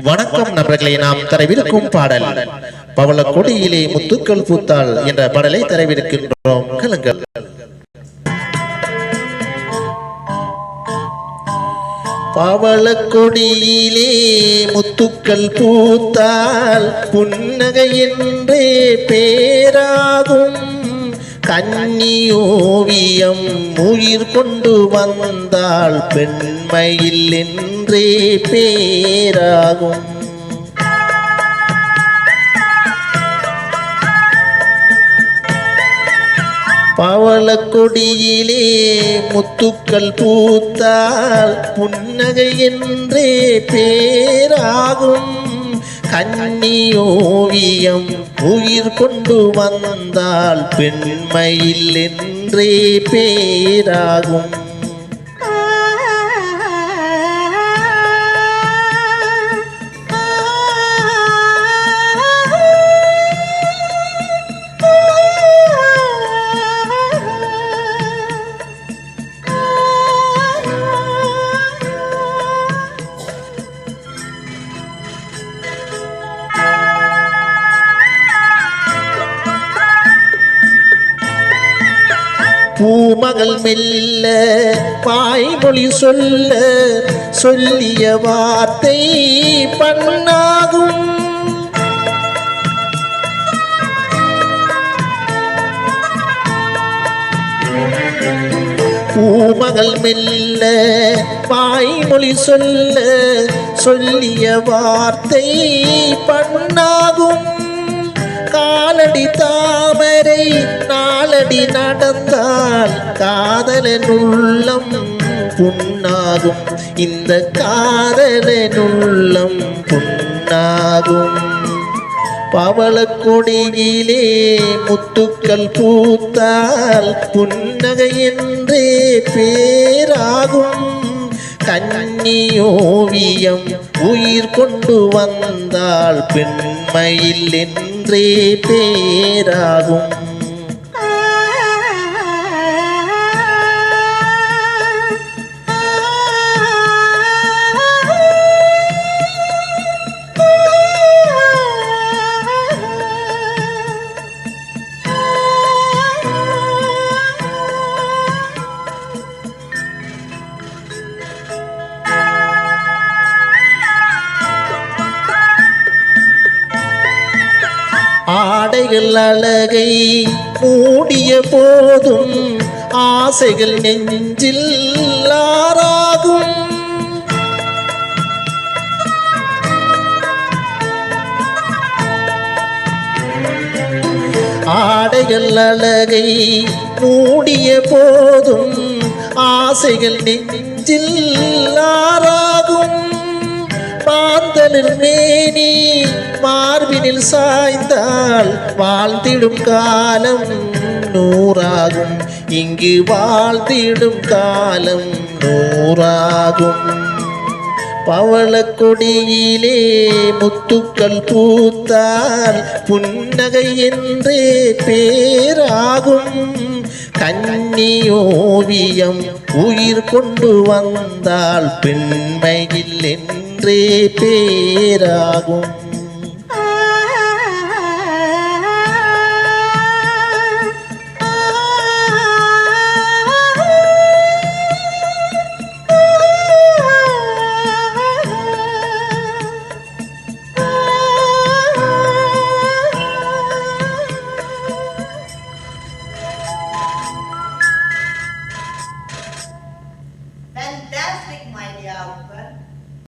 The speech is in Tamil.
வணக்கம் நண்பர்களே, நாம் தரவிருக்கும் பாடல் பவள கொடியிலே முத்துக்கள் பூத்தாள் என்ற பாடலை தரவிருக்கின்றோம். கேளுங்கள். பவள கொடியிலே முத்துக்கள் பூத்தால் புன்னகை என்றே பேராகும். கன்னி ஓவியம் உயிர் கொண்டு வந்தால் பெண்மையில் என்றே பேராகும். பவள கொடியிலே முத்துக்கள் பூத்தால் புன்னகை என்றே பேராகும். கன்னி ஓவியம் உயிர் கொண்டு வந்தால் பெண்மையில் என்றே பேராகும். பூமகள் மெல்ல பாய்மொழி சொல்ல சொல்லிய வார்த்தை பண்ணாகும். பூமகள் மெல்ல பாய்மொழி சொல்ல சொல்லிய வார்த்தை பண்ணாகும். காலடி தாமரை நாளடி நடந்தால் காதலன் உள்ளம் புண்ணாகும். இந்த காதலன் உள்ளம் புண்ணாகும். பவள கொடியிலே முத்துக்கள் பூத்தால் புன்னகை என்றே பேராகும். கன்னி ஓவியம் உயிர் கொண்டு வந்தால் பெண்மையில் என்றே பேராகும். ஆடைகள் அழகை மூடிய போதும் ஆசைகள் நெஞ்சில் ஆறாகும். ஆடைகள் அழகை மூடிய போதும் ஆசைகள் நெஞ்சில் ஆறாகும். பாந்தலில் மேனி மார்பினில் சாய்ந்தால் வாழ்ந்திடும் காலம் நூறாகும். இங்கு வாழ்ந்திடும் காலம் நூறாகும். பவள கொடியிலே முத்துக்கள் பூத்தால் புன்னகை என்றே பேராகும். கன்னி ஓவியம் உயிர் கொண்டு வந்தால் பெண்மையில் என்றே பேராகும். Fantastic, my dear uncle.